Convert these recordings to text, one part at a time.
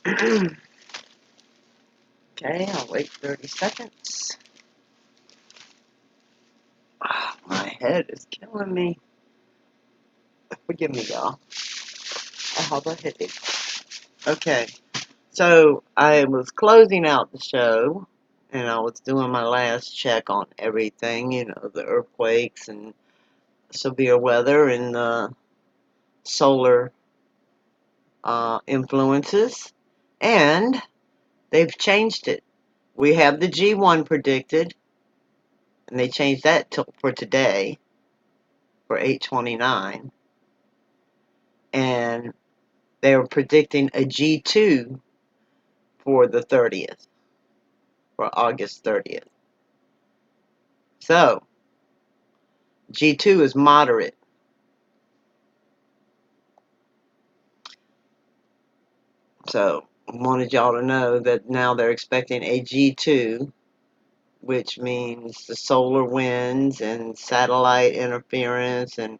Okay, I'll wait 30 seconds. Oh, my head is killing me. Forgive me, y'all. I have a headache. Okay, so I was closing out the show, and I was doing my last check on everything, you know, the earthquakes and severe weather and the solar influences, and they've changed it. We have the G1 predicted, and they changed that for today, for 8/29, and they were predicting a G2 for the 30th, for August 30th. So, G2 is moderate. So, I wanted y'all to know that now they're expecting a G2, which means the solar winds and satellite interference and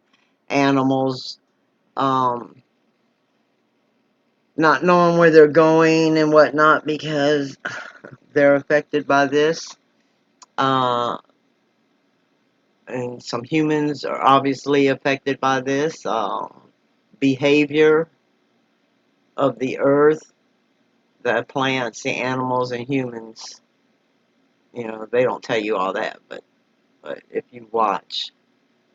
animals not knowing where they're going and whatnot because they're affected by this. And some humans are obviously affected by this. Behavior of the earth, the plants, the animals, and humans. You know, they don't tell you all that, but if you watch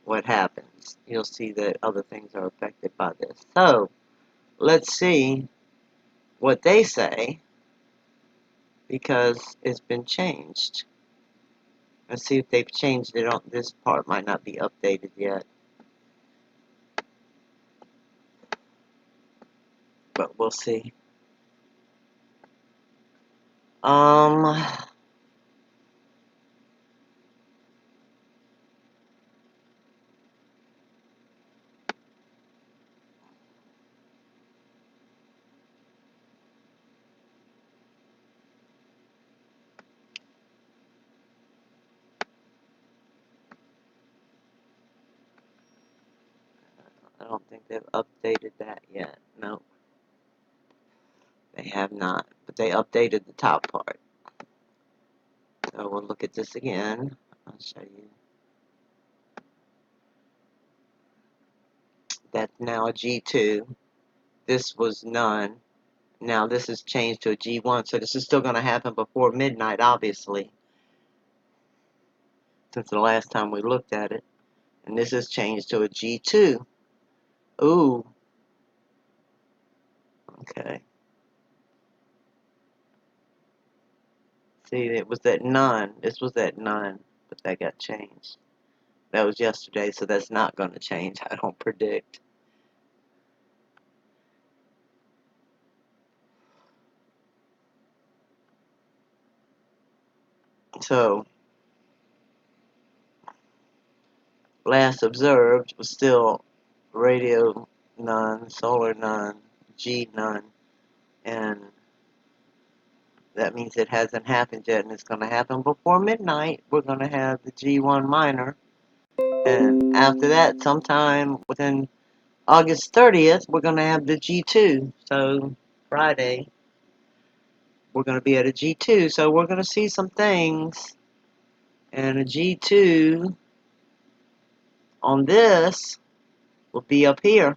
what happens, you'll see that other things are affected by this. So, let's see what they say, because it's been changed. Let's see if they've changed it. On this part might not be updated yet, but we'll see. I don't think they've updated that yet. No, they have not. But they updated the top part. So we'll look at this again. I'll show you. That's now a G2. This was none. Now this is changed to a G1. So this is still going to happen before midnight, obviously, since the last time we looked at it. And this is changed to a G2. Ooh. Okay. See, it was at none. This was at none, but that got changed. That was yesterday, so that's not going to change, I don't predict. So, last observed was still radio none, solar none, G none, and that means it hasn't happened yet, and it's going to happen before midnight. We're going to have the G1 minor, and after that, sometime within August 30th, we're going to have the G2. So, Friday, we're going to be at a G2, so we're going to see some things, and a G2 on this will be up here.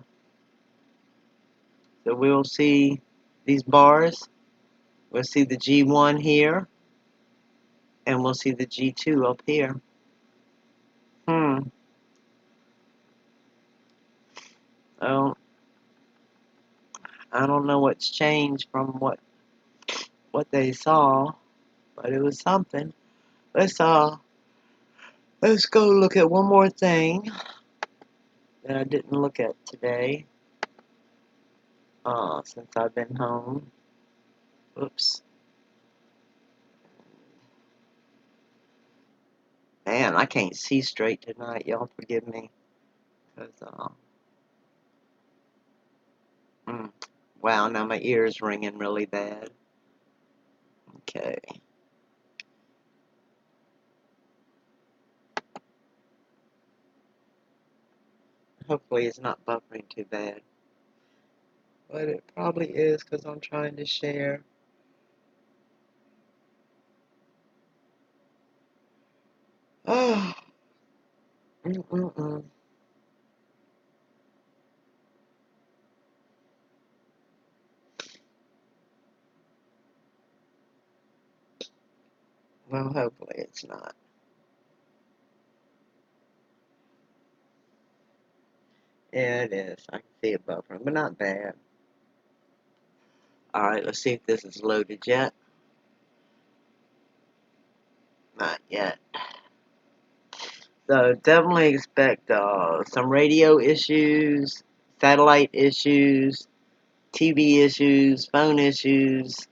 So we'll see these bars. We'll see the G1 here, and we'll see the G2 up here. Oh, I don't know what's changed from what they saw, but it was something. Let's go look at one more thing that I didn't look at today. Since I've been home. Oops. Man, I can't see straight tonight. Y'all forgive me. 'Cause, wow, now my ear's ringing really bad. Okay. Hopefully it's not buffering too bad. But it probably is because I'm trying to share. Oh. Mm-mm-mm. Well, hopefully it's not. Yeah, it is. I can see it buffering, but not bad. Alright, let's see if this is loaded yet. Not yet. So definitely expect some radio issues, satellite issues, TV issues, phone issues.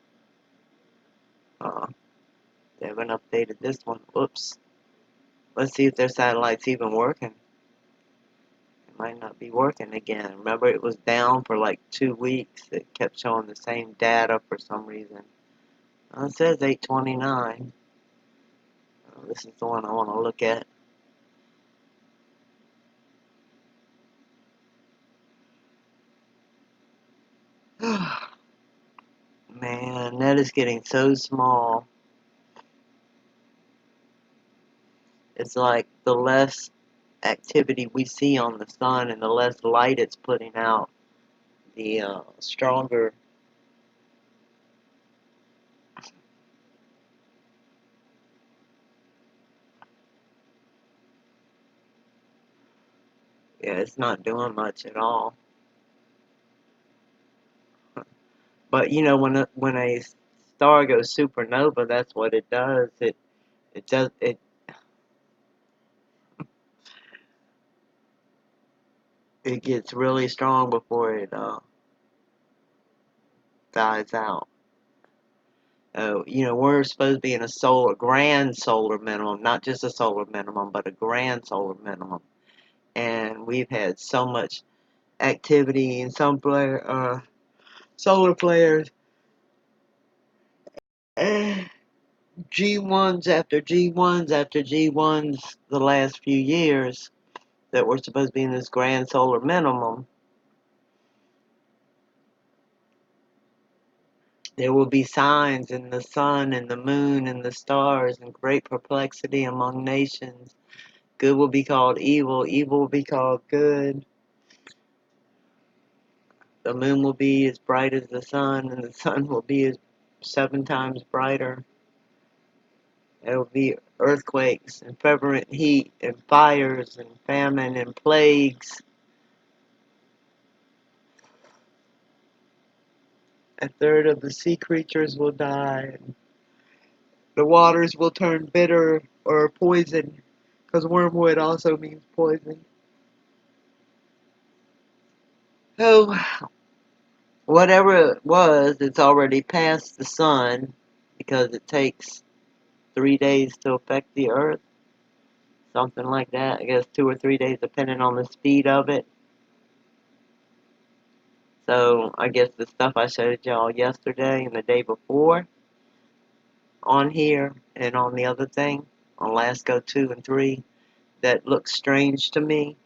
Uh, they haven't updated this one. Oops. Let's see if their satellite's even working. It might not be working again. Remember, it was down for like 2 weeks. It kept showing the same data for some reason. It says 829. This is the one I want to look at. Man, that is getting so small. It's like the less activity we see on the sun and the less light it's putting out, the stronger. Yeah, it's not doing much at all. But you know, when a star goes supernova, that's what it does. It gets really strong before it dies out. You know, we're supposed to be in a grand solar minimum, not just a solar minimum, but a grand solar minimum. And we've had so much activity in some solar flares, G1s after G1s after G1s the last few years that we're supposed to be in this grand solar minimum. There will be signs in the sun and the moon and the stars and great perplexity among nations. Good will be called evil, evil will be called good. The moon will be as bright as the sun, and the sun will be as 7 times brighter. There will be earthquakes and fervent heat and fires and famine and plagues. A third of the sea creatures will die. And the waters will turn bitter or poison, because wormwood also means poison. So, whatever it was, it's already past the sun, because it takes 3 days to affect the earth. Something like that. I guess 2 or 3 days, depending on the speed of it. So, I guess the stuff I showed y'all yesterday and the day before on here and on the other thing, on LASCO 2 and 3, that looks strange to me.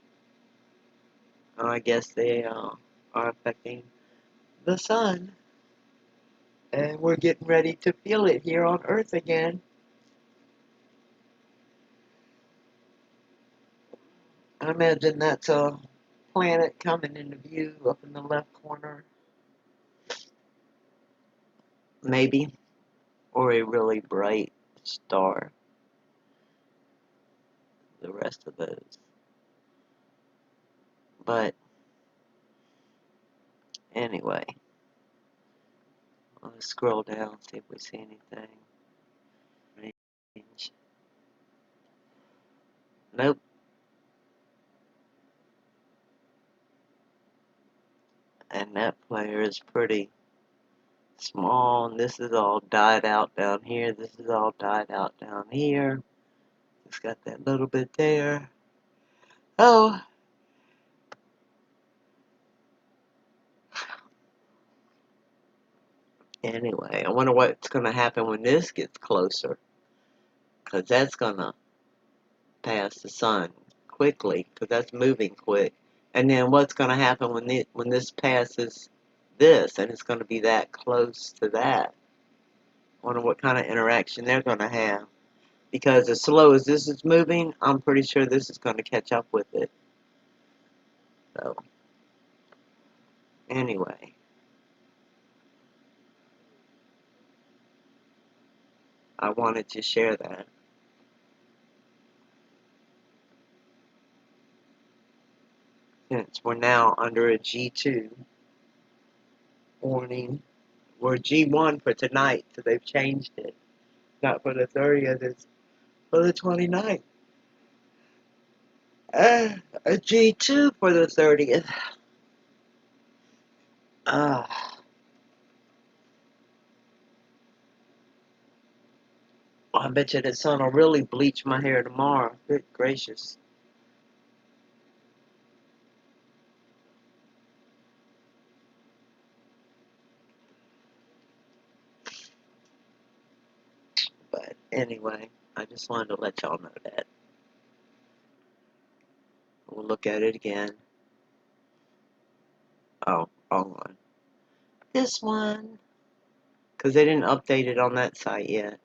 I guess they are affecting the sun. And we're getting ready to feel it here on Earth again. I imagine that's a planet coming into view up in the left corner. Maybe. Or a really bright star. The rest of those. But anyway. Let's scroll down, see if we see anything. Range. Nope. And that player is pretty small, and this is all dyed out down here. This is all dyed out down here. It's got that little bit there. Oh. Anyway, I wonder what's going to happen when this gets closer. Because that's going to pass the sun quickly. Because that's moving quick. And then what's going to happen when this passes this, and it's going to be that close to that. Wonder what kind of interaction they're going to have. Because as slow as this is moving, I'm pretty sure this is going to catch up with it. So, anyway. I wanted to share that. Since we're now under a G2 warning. We're G1 for tonight, so they've changed it. Not for the 30th, it's for the 29th. A G2 for the 30th. I bet you the sun will really bleach my hair tomorrow. Good gracious. But anyway, I just wanted to let y'all know that. We'll look at it again. Oh, wrong one. This one. Because they didn't update it on that site yet.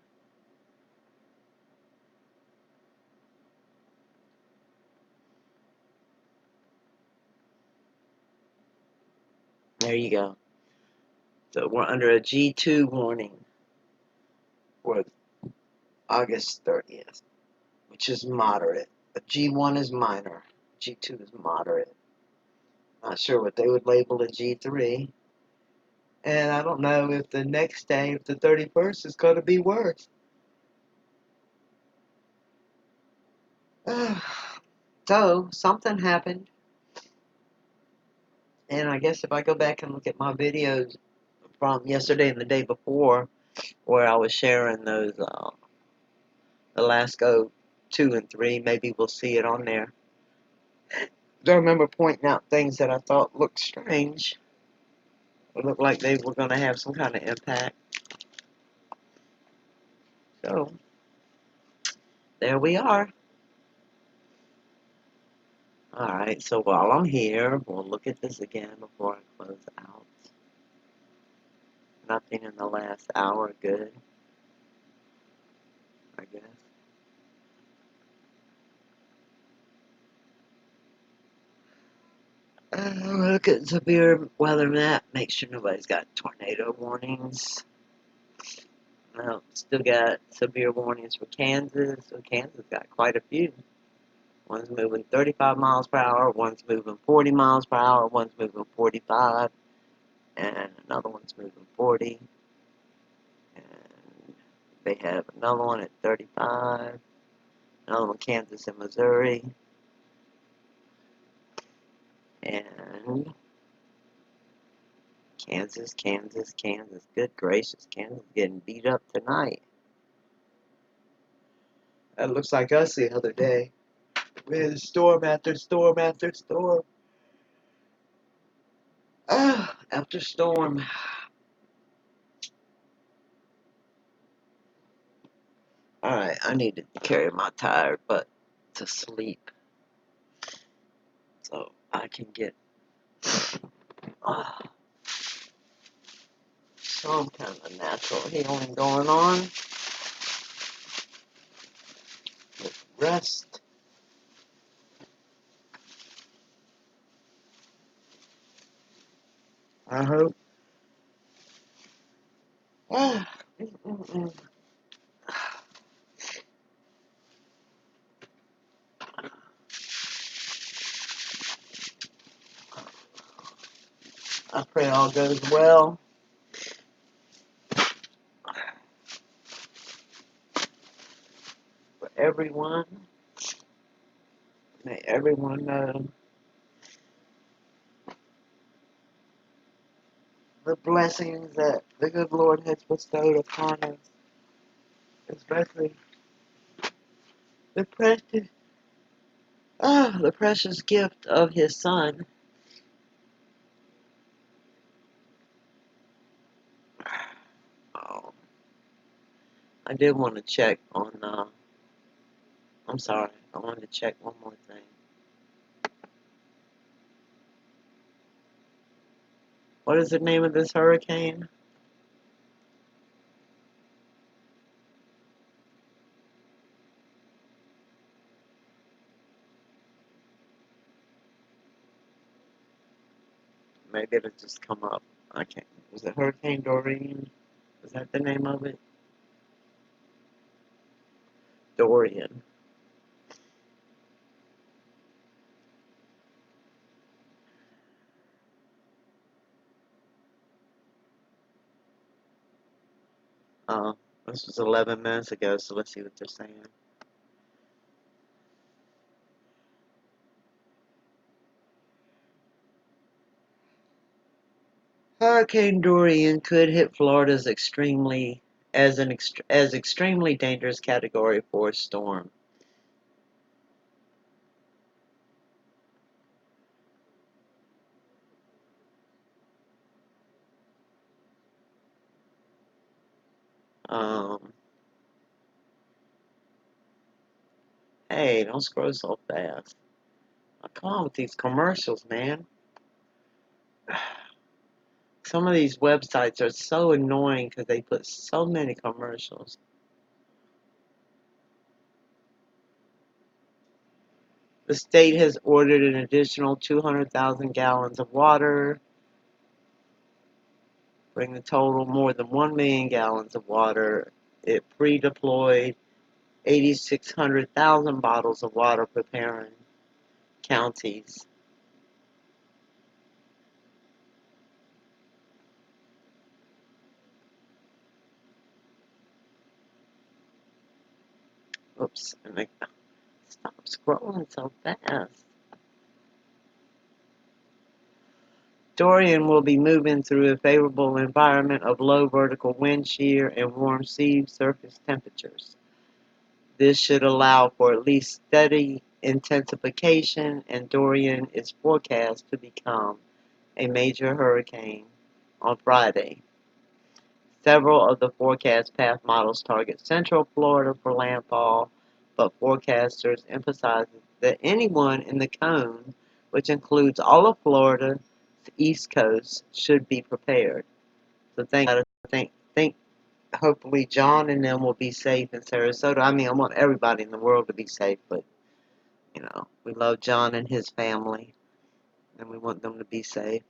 There you go. So we're under a G2 warning for August 30th, which is moderate. A G1 is minor. G2 is moderate. Not sure what they would label a G3. And I don't know if the next day, if the 31st, is going to be worse. So, something happened. And I guess if I go back and look at my videos from yesterday and the day before, where I was sharing those Alaska 2 and 3, maybe we'll see it on there. I remember pointing out things that I thought looked strange. It looked like they were going to have some kind of impact. So, there we are. Alright, so while I'm here, we'll look at this again before I close out. Nothing in the last hour good, I guess. Look at severe weather map. Make sure nobody's got tornado warnings. No, still got severe warnings for Kansas. So Kansas got quite a few. One's moving 35 miles per hour, one's moving 40 miles per hour, one's moving 45, and another one's moving 40. And they have another one at 35, another one Kansas and Missouri. And Kansas. Good gracious, Kansas getting beat up tonight. That looks like us the other day. We had storm after storm after storm. After storm. Alright, I need to carry my tired butt to sleep. So I can get some kind of natural healing going on. With rest. I hope. I pray all goes well. For everyone. May everyone know the blessings that the good Lord has bestowed upon us. Especially the precious gift of His Son. Oh, I did want to check on, I'm sorry, I wanted to check one more thing. What is the name of this hurricane? Maybe it'll just come up. I can't. Was it Hurricane Doreen? Is that the name of it? Dorian. Uh, this was 11 minutes ago, so let's see what they're saying. Hurricane Dorian could hit Florida as extremely dangerous Category 4 storm. Um, hey, don't scroll so fast. Oh, come on with these commercials, man. Some of these websites are so annoying because they put so many commercials. The state has ordered an additional 200,000 gallons of water, bringing the total more than 1 million gallons of water. It pre-deployed 8,600,000 bottles of water preparing counties. Oops, and I stop scrolling so fast. Dorian will be moving through a favorable environment of low vertical wind shear and warm sea surface temperatures. This should allow for at least steady intensification, and Dorian is forecast to become a major hurricane on Friday. Several of the forecast path models target Central Florida for landfall, but forecasters emphasize that anyone in the cone, which includes all of Florida's east coast, should be prepared. So think hopefully John and them will be safe in Sarasota. I mean, I want everybody in the world to be safe, but we love John and his family, and we want them to be safe,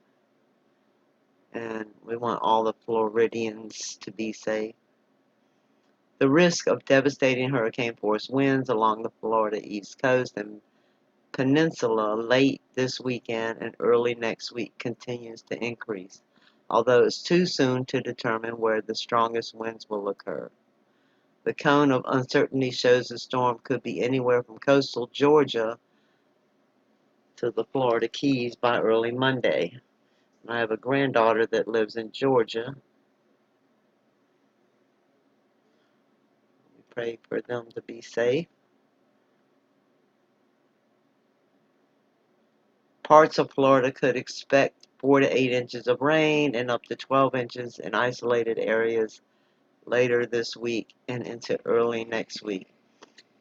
and we want all the Floridians to be safe. The risk of devastating hurricane-force winds along the Florida East Coast and Peninsula late this weekend and early next week continues to increase, although it's too soon to determine where the strongest winds will occur. The cone of uncertainty shows the storm could be anywhere from coastal Georgia to the Florida Keys by early Monday. And I have a granddaughter that lives in Georgia. We pray for them to be safe. Parts of Florida could expect 4 to 8 inches of rain and up to 12 inches in isolated areas later this week and into early next week.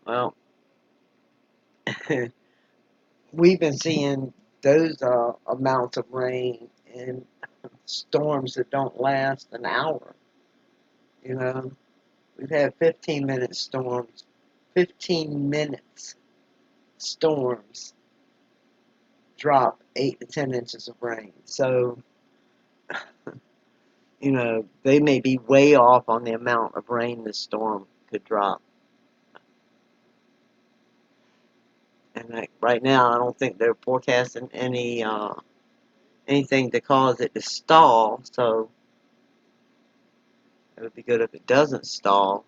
Well, we've been seeing those amounts of rain in storms that don't last an hour. You know, we've had 15-minute storms, 15 minutes storms drop 8 to 10 inches of rain. So, they may be way off on the amount of rain this storm could drop. And right now, I don't think they're forecasting anything to cause it to stall. So it would be good if it doesn't stall.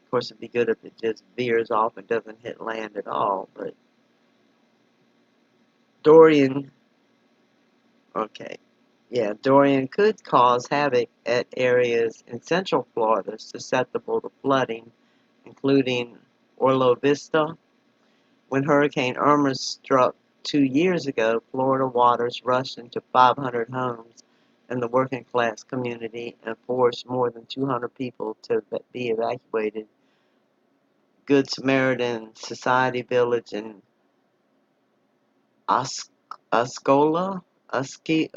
Of course, it'd be good if it just veers off and doesn't hit land at all. But Dorian, okay, yeah, Dorian could cause havoc at areas in central Florida susceptible to flooding, including Orlo Vista. When Hurricane Irma struck 2 years ago, Florida waters rushed into 500 homes in the working class community and forced more than 200 people to be evacuated. Good Samaritan Society Village in Oscola a ski,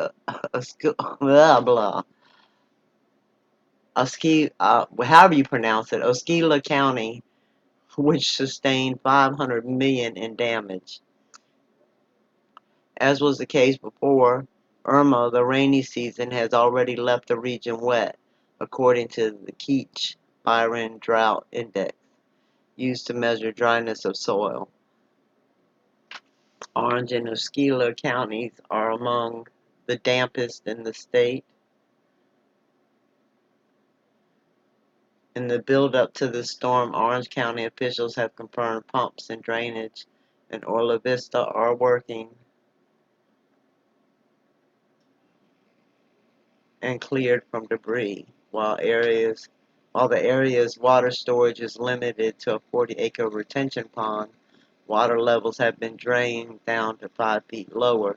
a ski, blah, blah. However you pronounce it, Osceola County, which sustained $500 million in damage. As was the case before Irma, the rainy season has already left the region wet, according to the Keach-Byron Drought Index, used to measure dryness of soil. Orange and Osceola counties are among the dampest in the state. In the build-up to the storm, Orange County officials have confirmed pumps and drainage in Orla Vista are working and cleared from debris, while the area's water storage is limited to a 40-acre retention pond. Water levels have been drained down to 5 feet lower,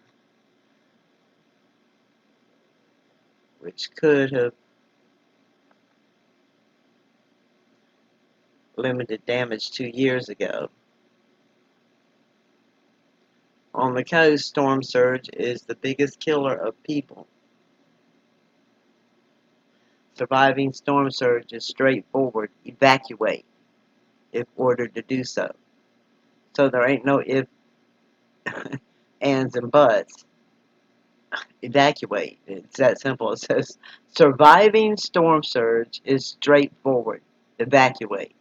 which could have limited damage 2 years ago. On the coast, storm surge is the biggest killer of people. Surviving storm surge is straightforward. Evacuate if ordered to do so. So there ain't no if, ands, and buts. Evacuate. It's that simple. It says surviving storm surge is straightforward. Evacuate.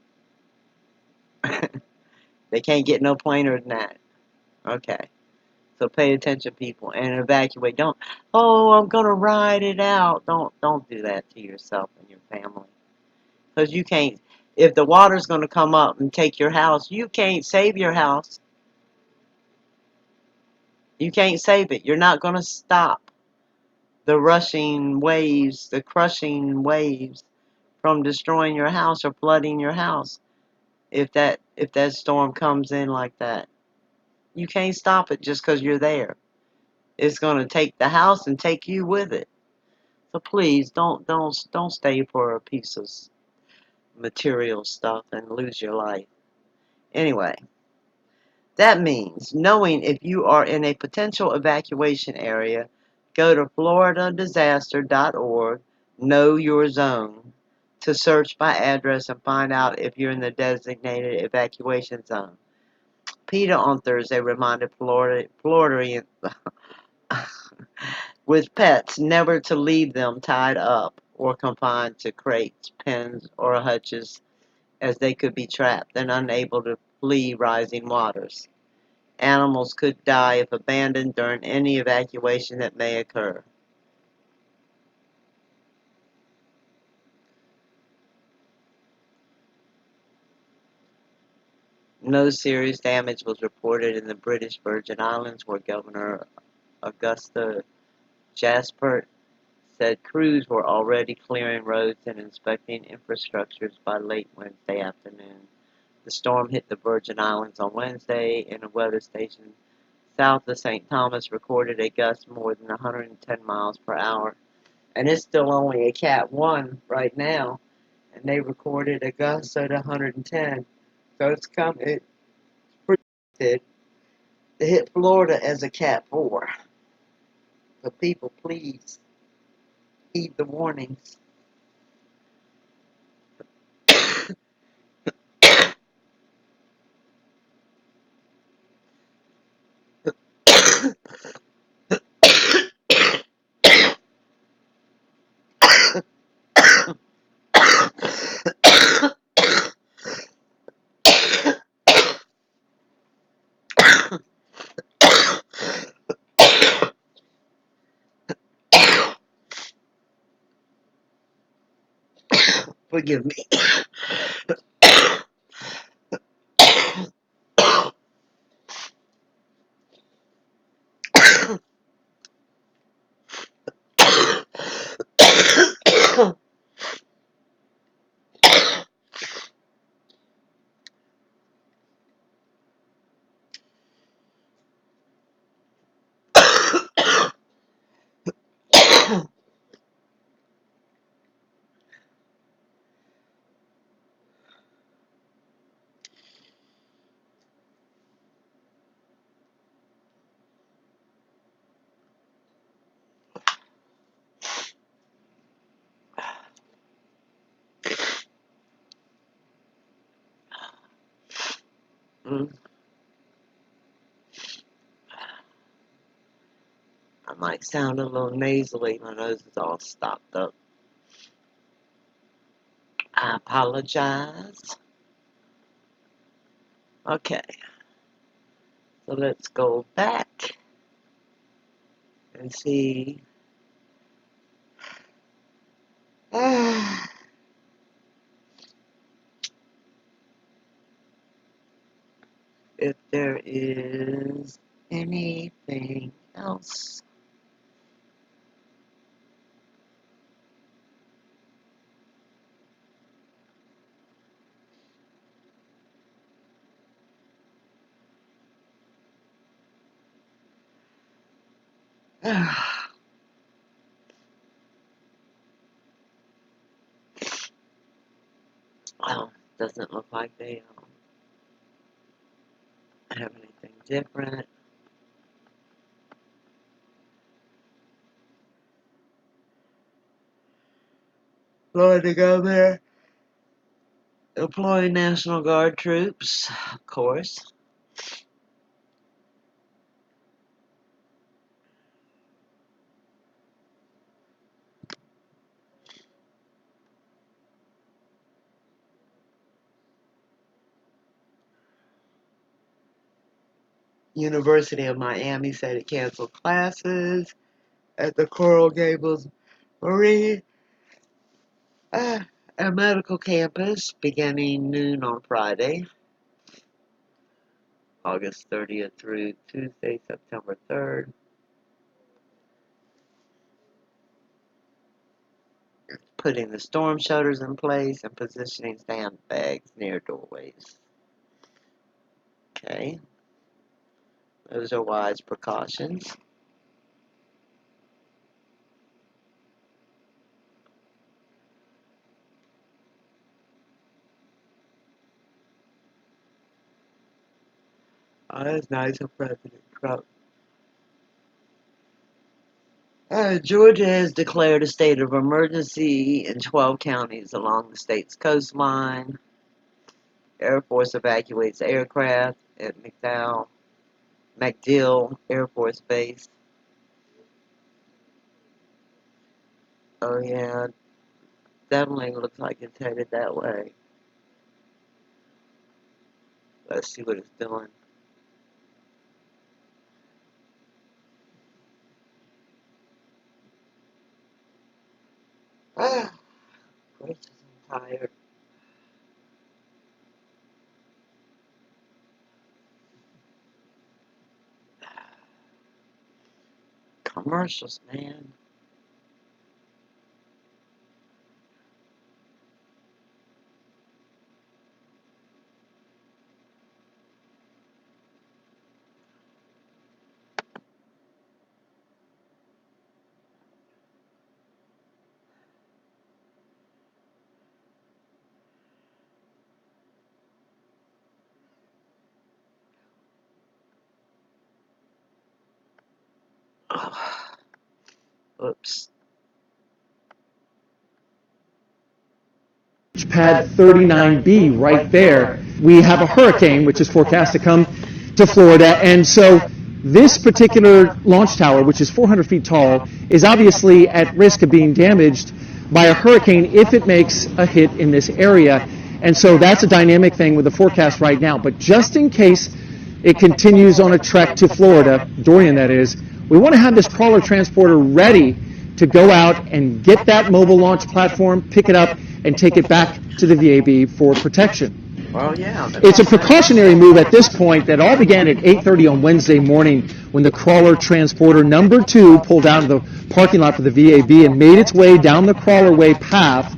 They can't get no plainer than that. Okay. So pay attention, people, and evacuate. Don't, oh, I'm gonna ride it out. Don't do that to yourself and your family. Because you can't, if the water's gonna come up and take your house, you can't save your house. You can't save it. You're not gonna stop the rushing waves, the crushing waves from destroying your house or flooding your house if that storm comes in like that. You can't stop it just because you're there. It's going to take the house and take you with it. So please don't stay for a piece of material stuff and lose your life. Anyway, that means knowing if you are in a potential evacuation area, go to floridadisaster.org, know your zone, to search by address and find out if you're in the designated evacuation zone. PETA on Thursday reminded Floridians with pets never to leave them tied up or confined to crates, pens, or hutches, as they could be trapped and unable to flee rising waters. Animals could die if abandoned during any evacuation that may occur. No serious damage was reported in the British Virgin Islands, where Governor Augusta Jaspert said crews were already clearing roads and inspecting infrastructures by late Wednesday afternoon. The storm hit the Virgin Islands on Wednesday, and a weather station south of St. Thomas recorded a gust more than 110 miles per hour. And it's still only a Cat 1 right now, and they recorded a gust at 110. So it's predicted to hit Florida as a Cat 4. So people, please heed the warnings. Forgive me. I might sound a little nasally. My nose is all stopped up. I apologize. Okay. So let's go back and see. If there is anything else. Well, doesn't look like they have anything different. Going to go there. Deploying National Guard troops, of course. University of Miami said it canceled classes at the Coral Gables Marine and Medical Campus beginning noon on Friday, August 30th through Tuesday, September 3rd. Putting the storm shutters in place and positioning sandbags near doorways. Okay. Those are wise precautions. Oh, that's nice of President Trump. Georgia has declared a state of emergency in 12 counties along the state's coastline. Air Force evacuates aircraft at MacDill Air Force Base. Oh yeah, definitely looks like it's headed that way. Let's see what it's doing. Gracious, I'm tired. Commercials, man. Oops. Pad 39B right there, we have a hurricane which is forecast to come to Florida, and so this particular launch tower, which is 400 feet tall, is obviously at risk of being damaged by a hurricane if it makes a hit in this area. And so that's a dynamic thing with the forecast right now. But just in case it continues on a trek to Florida, Dorian that is, we want to have this crawler transporter ready to go out and get that mobile launch platform, pick it up, and take it back to the VAB for protection. Well, yeah. It's a precautionary move at this point that all began at 8:30 on Wednesday morning when the crawler transporter number 2 pulled out of the parking lot for the VAB and made its way down the crawlerway path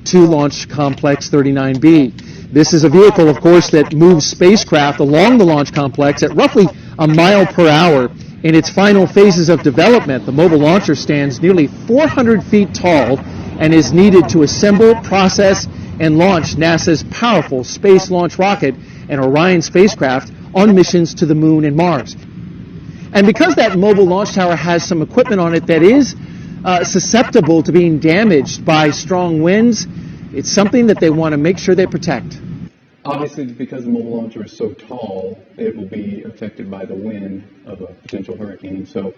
to Launch Complex 39B. This is a vehicle, of course, that moves spacecraft along the launch complex at roughly a mile per hour. In its final phases of development, the mobile launcher stands nearly 400 feet tall and is needed to assemble, process, and launch NASA's powerful Space Launch Rocket and Orion spacecraft on missions to the Moon and Mars. And because that mobile launch tower has some equipment on it that is susceptible to being damaged by strong winds, it's something that they want to make sure they protect. Obviously, because the mobile launcher is so tall, it will be affected by the wind of a potential hurricane. So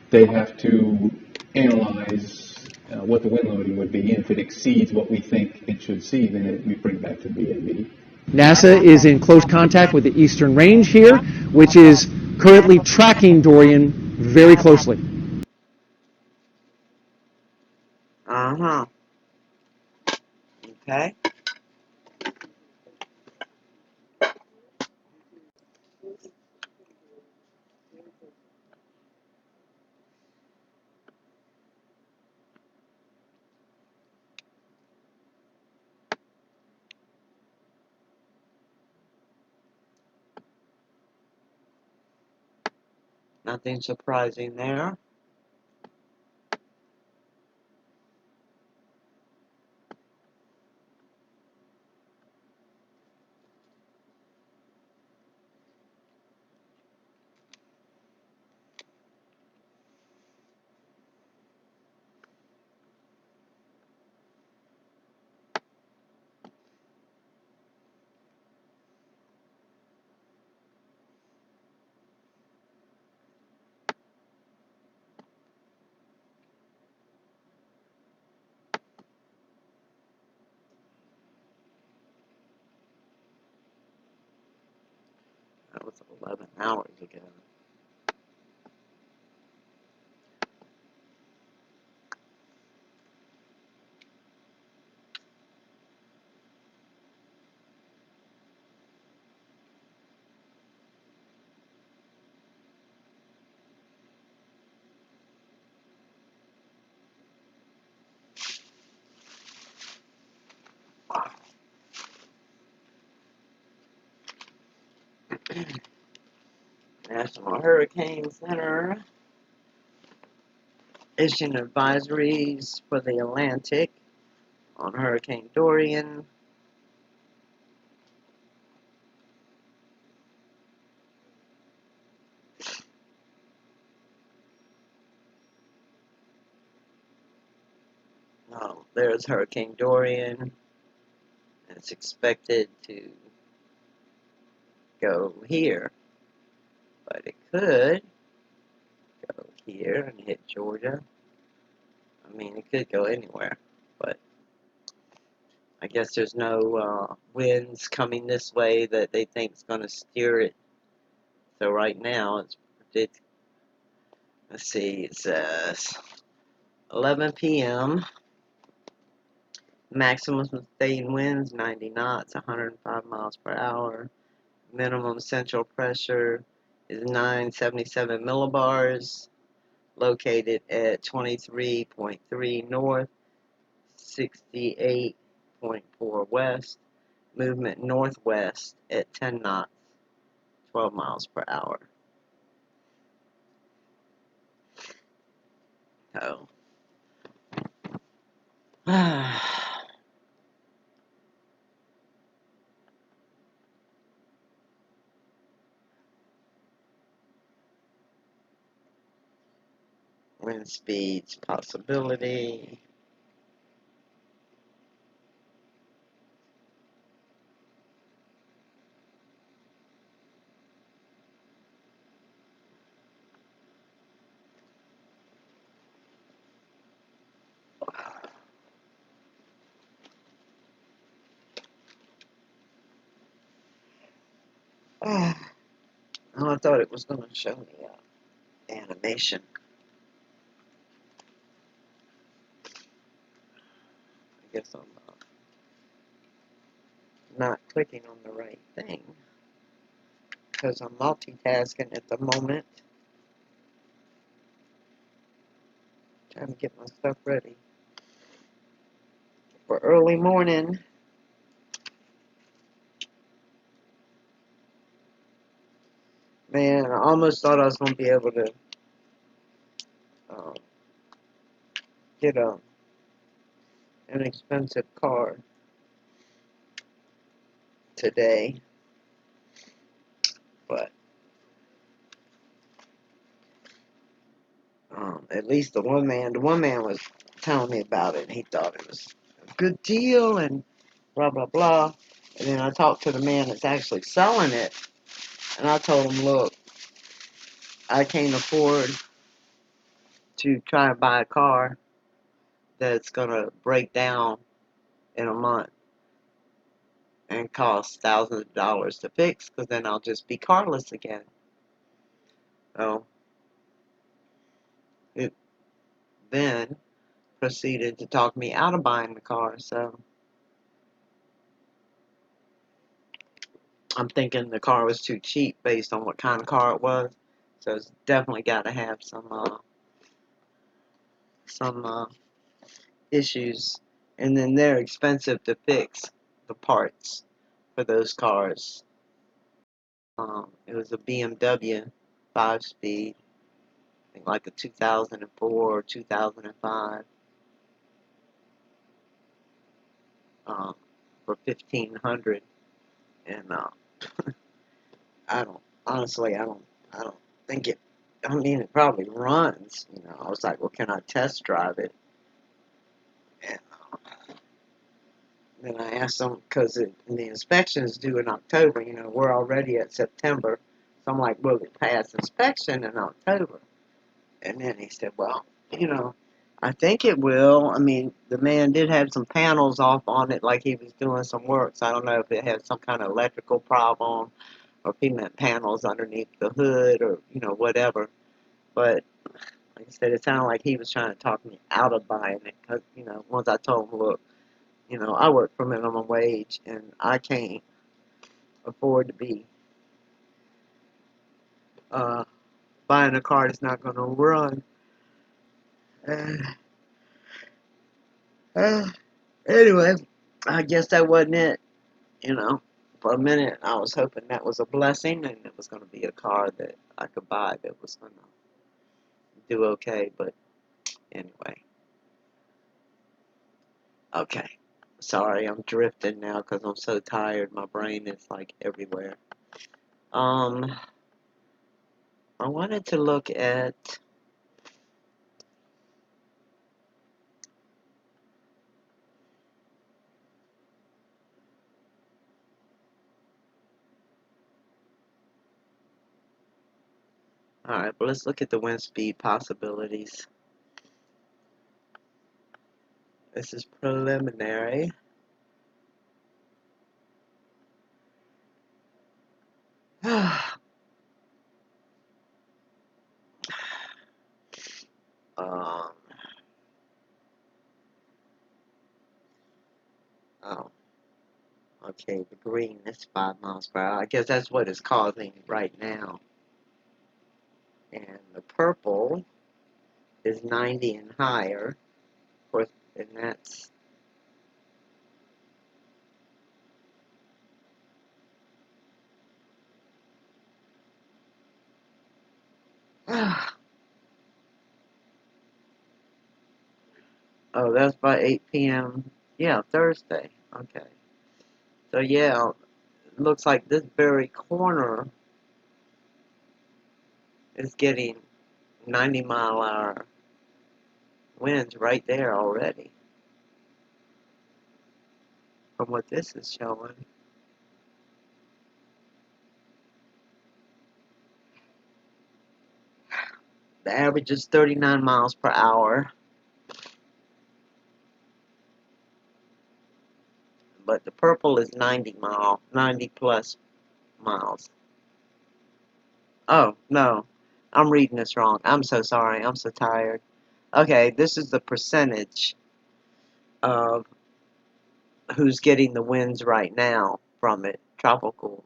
they have to analyze what the wind loading would be. And if it exceeds what we think it should see, then we bring it back to BAB. NASA is in close contact with the Eastern Range here, which is currently tracking Dorian very closely. Uh-huh. Okay. Nothing surprising there. That was 11 hours ago. National Hurricane Center issuing advisories for the Atlantic on Hurricane Dorian. There's Hurricane Dorian. It's expected to go here, but it could go here and hit Georgia. I mean, it could go anywhere, but I guess there's no winds coming this way that they think is going to steer it. So right now, it's predicted. Let's see, it says 11 p.m. Maximum sustained winds 90 knots, 105 miles per hour. Minimum central pressure is 977 millibars. Located at 23.3 north, 68.4 west. Movement northwest at 10 knots, 12 miles per hour. So, wind speeds possibility. Oh, I thought it was going to show me animation. I guess I'm not clicking on the right thing because I'm multitasking at the moment, trying to get my stuff ready for early morning. Man, I almost thought I was going to be able to um, get an expensive car today, but at least the one man was telling me about it, and he thought it was a good deal and blah blah blah. And then I talked to the man that's actually selling it, and I told him, look, I can't afford to try and buy a car that's going to break down in a month and cost thousands of dollars to fix, because then I'll just be carless again. So it then proceeded to talk me out of buying the car. So I'm thinking the car was too cheap based on what kind of car it was. So it's definitely got to have some issues, and then they're expensive to fix the parts for those cars. It was a BMW 5-speed, I think like a 2004 or 2005, for 1,500, and I don't honestly, I don't think it. I mean, it probably runs. I was like, well, can I test drive it? And then I asked them, because the inspection is due in October. We're already at September. So I'm like, will it pass inspection in October? And then he said, well, I think it will. I mean, the man did have some panels off on it, like he was doing some work. So I don't know if it had some kind of electrical problem, or if he meant panels underneath the hood, or, whatever. But like I said, it sounded like he was trying to talk me out of buying it. Because, once I told him, look, I work for minimum wage, and I can't afford to be buying a car that's not going to run. And, anyway, I guess that wasn't it. For a minute, I was hoping that was a blessing, and it was going to be a car that I could buy that was going to do okay. But anyway, okay. Sorry, I'm drifting now because I'm so tired. My brain is like everywhere. I wanted to look at. Alright, but let's look at the wind speed possibilities. This is preliminary. um, oh, okay, the green is 5 miles per hour. I guess that's what it's causing right now. And the purple is 90 and higher. Of course, and that's oh, that's by 8 p.m. Yeah, Thursday. Okay. So yeah, it looks like this very corner is getting 90-mile-an-hour winds right there already, from what this is showing. The average is 39 miles per hour, but the purple is 90 plus miles. Oh, no, I'm reading this wrong. I'm so sorry. I'm so tired. Okay, this is the percentage of who's getting the winds right now from it. Tropical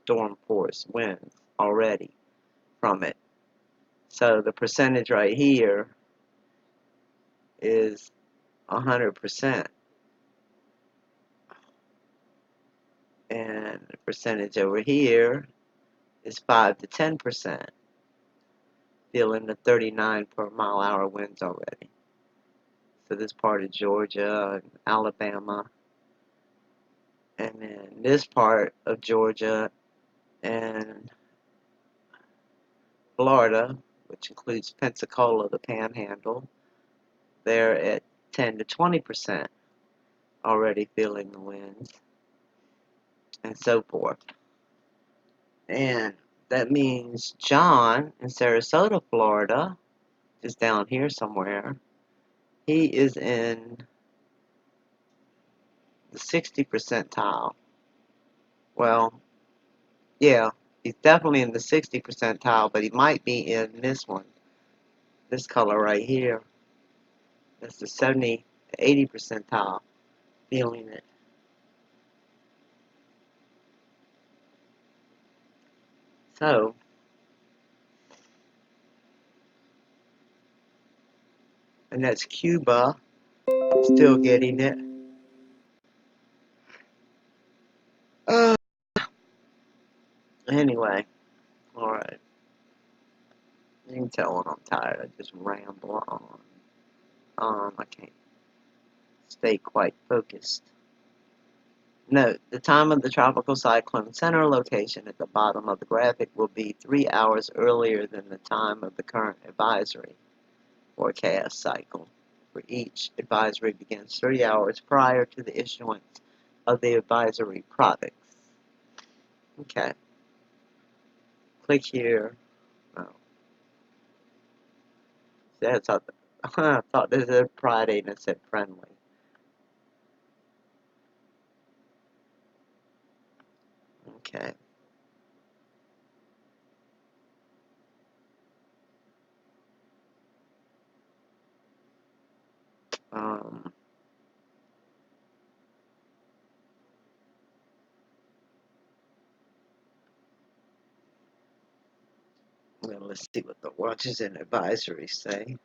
storm force winds already from it. So the percentage right here is 100%. And the percentage over here is 5 to 10%. Feeling the 39 per mile hour winds already. So this part of Georgia and Alabama, and then this part of Georgia and Florida, which includes Pensacola, the Panhandle, they're at 10 to 20% already feeling the winds. and so forth. And that means John in Sarasota, Florida, is down here somewhere. He is in the 60 percentile. Well, yeah, he's definitely in the 60 percentile, but he might be in this one, this color right here. That's the 70 to 80 percentile, feeling it. So, and that's Cuba, still getting it. Uh, anyway, alright. You can tell when I'm tired, I just ramble on. I can't stay quite focused. Note, the time of the tropical cyclone center location at the bottom of the graphic will be 3 hours earlier than the time of the current advisory forecast cycle. For each advisory begins 3 hours prior to the issuance of the advisory products. Okay. Click here. Oh. That's I thought this said Friday and it said friendly. Okay. Um, well, let's see what the watches and advisories say.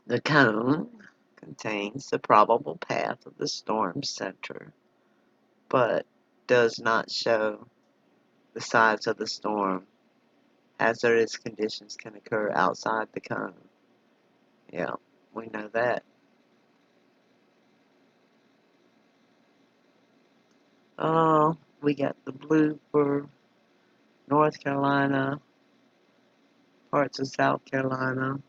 The cone contains the probable path of the storm center, but does not show the size of the storm. Hazardous conditions can occur outside the cone. Yeah, we know that. Oh, we got the blue for North Carolina, parts of South Carolina.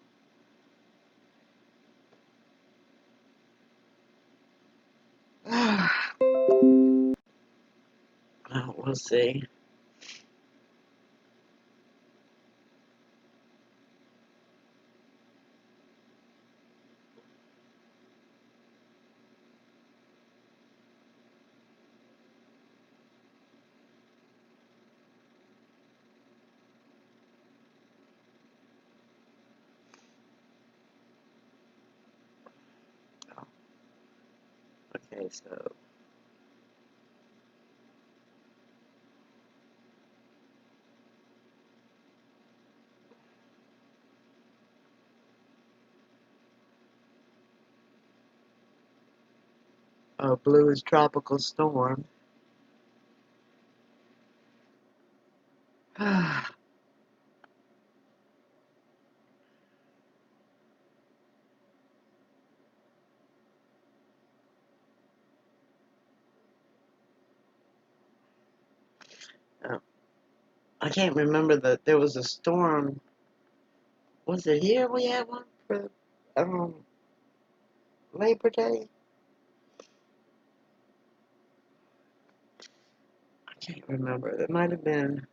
We'll see. Okay, so blue is tropical storm. I can't remember that there was a storm. Was it here we had one for Labor Day? I can't remember. It might have been.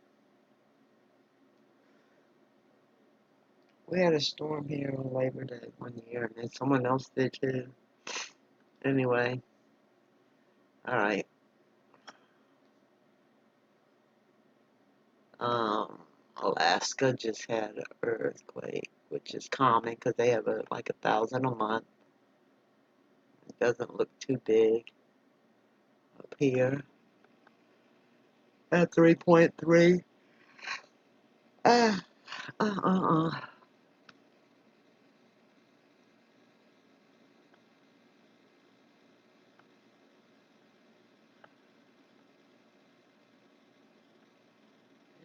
We had a storm here on Labor Day one year, and then someone else did too. Anyway, all right. Alaska just had an earthquake, which is common because they have like 1,000 a month. It doesn't look too big up here at 3.3. Ah, uh, uh, uh.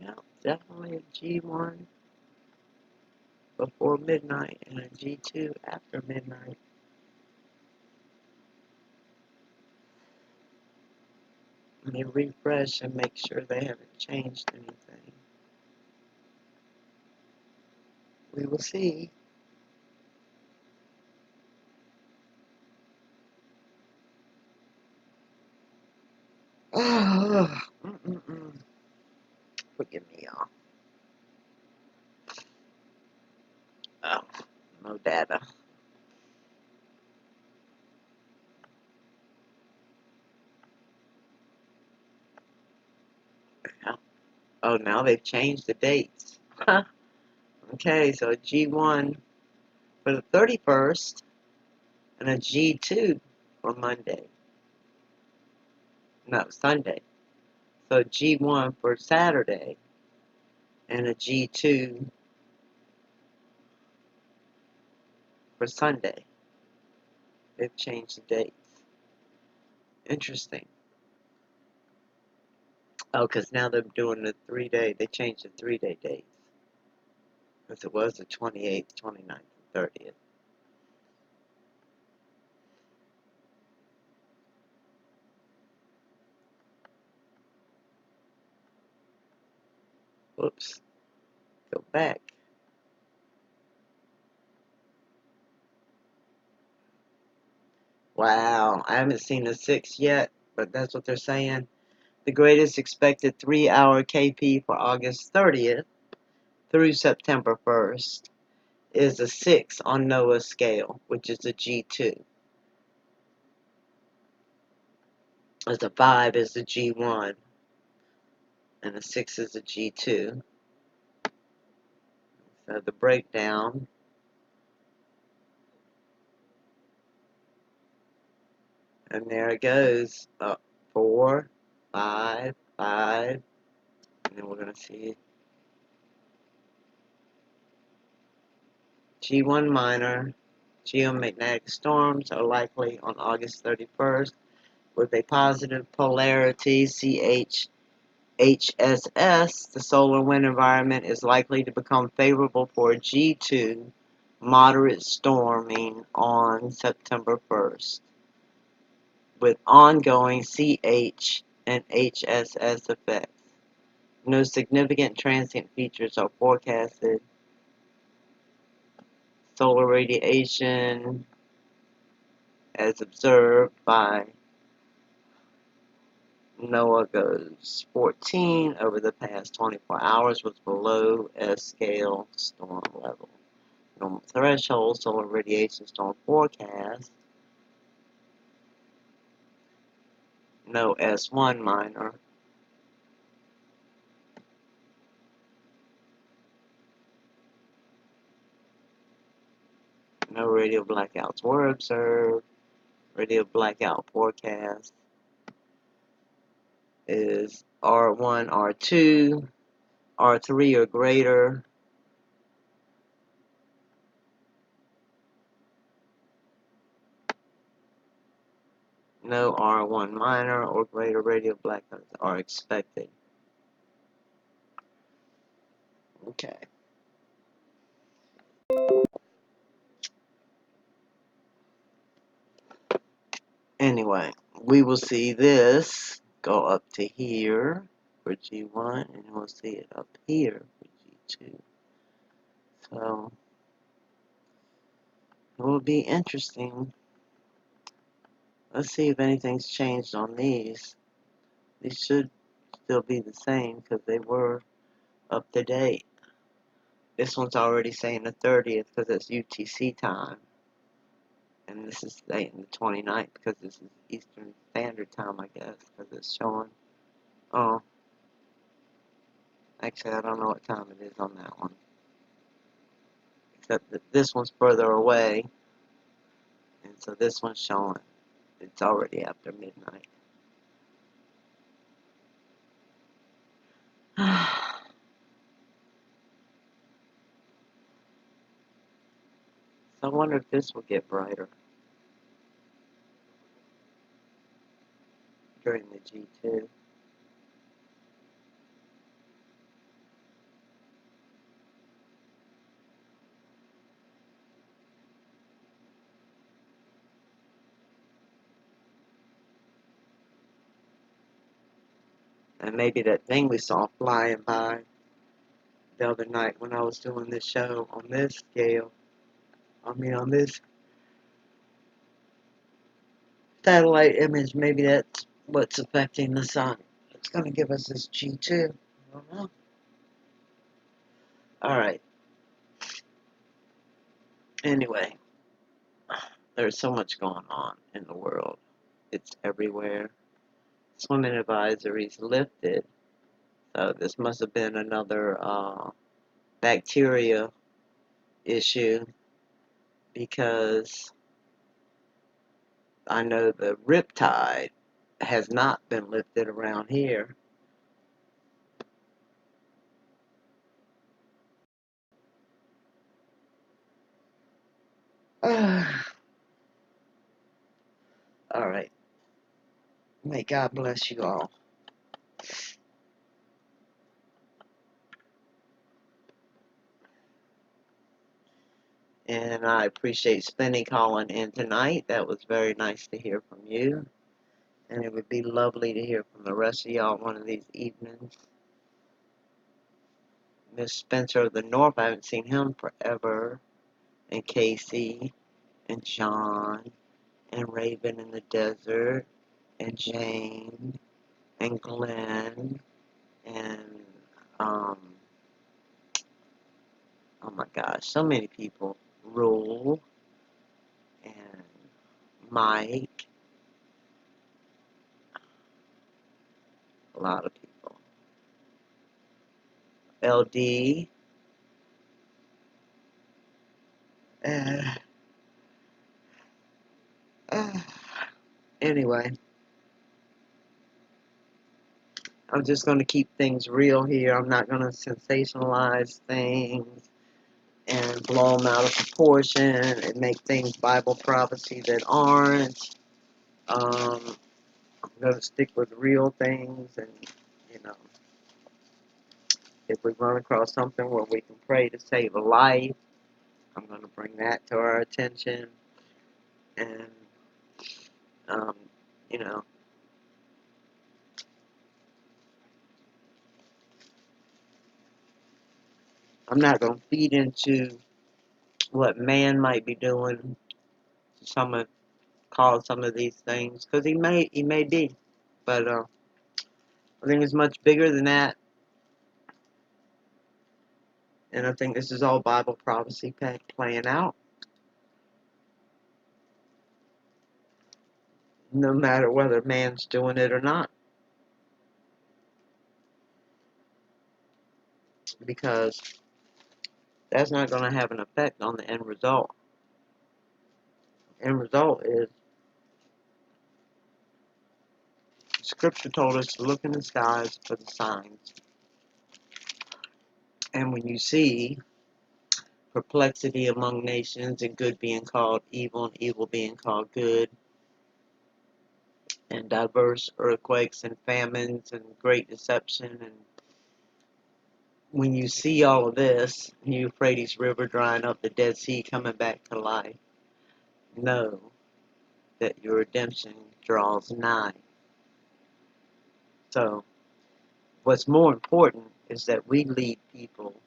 Yeah, definitely a G1 before midnight and a G2 after midnight. Let me refresh and make sure they haven't changed anything. We will see. Forgive me, y'all. Oh, no data. Oh, now they've changed the dates. Okay, so a G1 for the 31st and a G2 for Monday. No, Sunday. So G1 for Saturday and a G2 for Sunday. They've changed the dates. Interesting. Oh, because now they're doing the 3-day, they changed the 3-day dates. Because it was the 28th, 29th, and 30th. Whoops. Go back. Wow, I haven't seen the 6 yet, but that's what they're saying. The greatest expected 3-hour KP for August 30th through September 1st is a 6 on NOAA's scale, which is a G2. As a 5 is a G1, and a 6 is a G2. So the breakdown, and there it goes, 4, 5, 5, and then we're going to see G1 minor. Geomagnetic storms are likely on August 31st with a positive polarity CHSS. The solar wind environment is likely to become favorable for a G2 moderate storming on September 1st, with ongoing CH and HSS effects. No significant transient features are forecasted. Solar radiation, as observed by NOAA goes 14 over the past 24 hours, was below S-scale storm level. Normal threshold, solar radiation storm forecast. No S1 minor. No radio blackouts were observed. Radio blackout forecast is R1, R2, R3 or greater. No R1 minor or greater radio blackouts are expected. Okay. Anyway, we will see this go up to here for G1, and we'll see it up here for G2. So, it will be interesting. Let's see if anything's changed on these. These should still be the same because they were up to date. This one's already saying the 30th because it's UTC time. And this is saying the 29th because this is Eastern Standard Time, I guess, because it's showing. Oh. Actually, I don't know what time it is on that one. Except that this one's further away. And so this one's showing it's already after midnight. So I wonder if this will get brighter during the G2. And maybe that thing we saw flying by the other night when I was doing this show on this scale, on this satellite image, maybe that's what's affecting the sun. It's going to give us this G2. I don't know. Alright. Anyway, there's so much going on in the world. It's everywhere. Swimming advisories lifted. So this must have been another bacteria issue, because I know the riptide has not been lifted around here. Alright. May God bless you all. And I appreciate Spinny calling in tonight. That was very nice to hear from you. And it would be lovely to hear from the rest of y'all one of these evenings. Miss Spencer of the North, I haven't seen him forever. And Casey, and John, and Raven in the Desert, and Jane, and Glenn, and, oh my gosh, so many people. Rule, and Mike, a lot of people. LD, uh, uh, anyway, I'm just going to keep things real here. I'm not going to sensationalize things and blow them out of proportion and make things Bible prophecy that aren't. I'm going to stick with real things, and, you know, if we run across something where we can pray to save a life, I'm going to bring that to our attention. And, um, you know, I'm not going to feed into what man might be doing to cause some of these things, because he may be, but I think it's much bigger than that, and I think this is all Bible prophecy playing out, no matter whether man's doing it or not, because that's not going to have an effect on the end result. End result is, Scripture told us to look in the skies for the signs, and when you see perplexity among nations, and good being called evil and evil being called good, and diverse earthquakes and famines and great deception, and when you see all of this, the Euphrates River drying up, the Dead Sea coming back to life, know that your redemption draws nigh. So, what's more important is that we lead people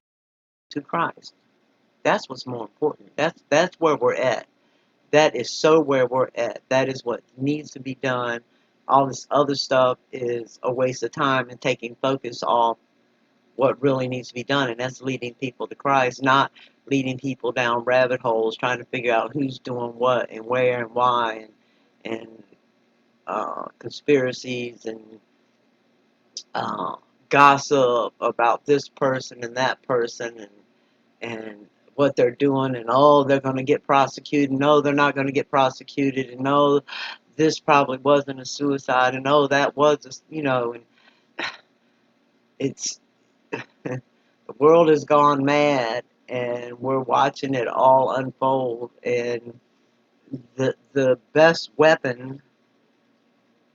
to Christ. That's what's more important. That's where we're at. That is so where we're at. That is what needs to be done. All this other stuff is a waste of time and taking focus off what really needs to be done, and that's leading people to Christ, not leading people down rabbit holes trying to figure out who's doing what and where and why, and conspiracies and uh, gossip about this person and that person, and what they're doing, and oh, they're going to get prosecuted, no, they're not going to get prosecuted, and no, this probably wasn't a suicide, and oh, that was and it's the world has gone mad, and we're watching it all unfold, and the best weapon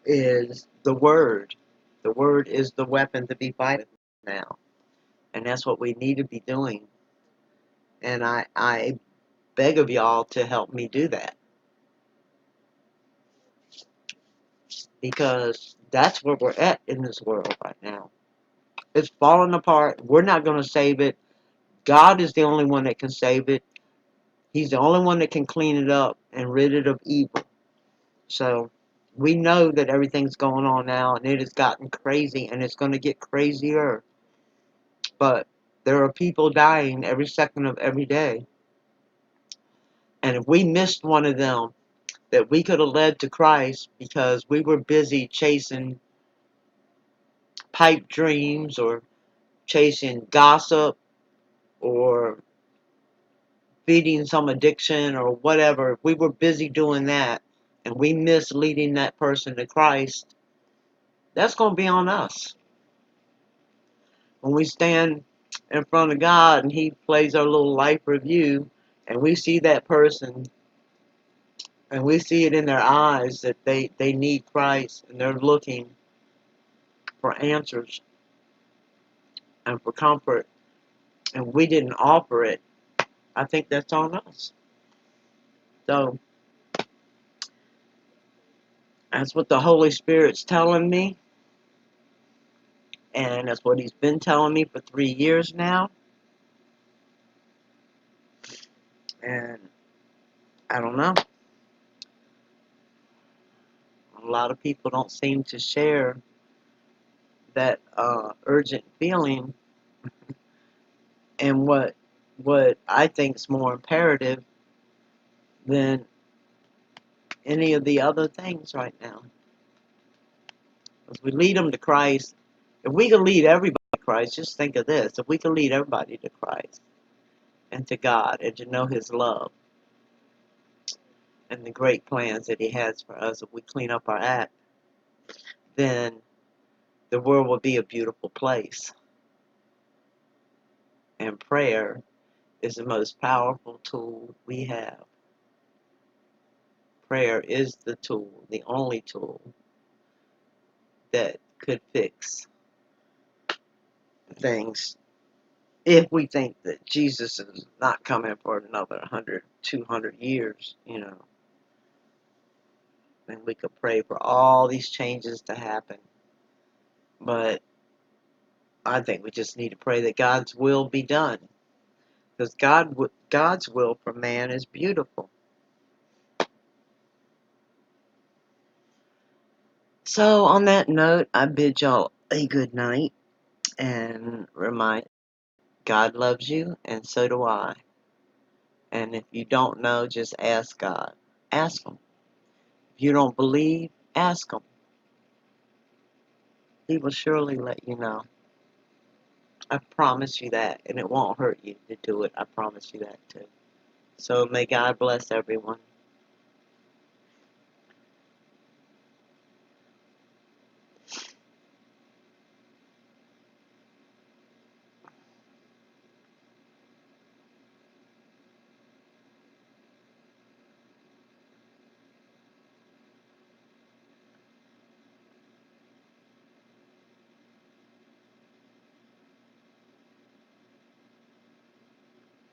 is the word. The word is the weapon to be fighting now, and that's what we need to be doing, and I beg of y'all to help me do that. because that's where we're at in this world right now. It's falling apart. We're not going to save it. God is the only one that can save it. He's the only one that can clean it up and rid it of evil. So we know that everything's going on now, and it has gotten crazy, and it's going to get crazier. But there are people dying every second of every day. And if we missed one of them that we could have led to Christ because we were busy chasing pipe dreams or chasing gossip or feeding some addiction or whatever, if we were busy doing that and we missed leading that person to Christ, that's going to be on us. When we stand in front of God and He plays our little life review and we see that person and we see it in their eyes that they need Christ and they're looking for answers and for comfort, and we didn't offer it, I think that's on us. So that's what the Holy Spirit's telling me, and that's what He's been telling me for 3 years now. And I don't know. A lot of people don't seem to share that urgent feeling, and what I think is more imperative than any of the other things right now. As we lead them to Christ, if we can lead everybody to Christ, just think of this. If we can lead everybody to Christ and to God and to know His love and the great plans that He has for us, if we clean up our act, then the world will be a beautiful place. And prayer is the most powerful tool we have. Prayer is the tool, the only tool that could fix things. If we think that Jesus is not coming for another 100, 200 years, then we could pray for all these changes to happen. But I think we just need to pray that God's will be done. Because God's will for man is beautiful. So on that note, I bid y'all a good night and remind God loves you and so do I. And if you don't know, just ask God. Ask Him. If you don't believe, ask Him. He will surely let you know. I promise you that, and it won't hurt you to do it. I promise you that too. So may God bless everyone.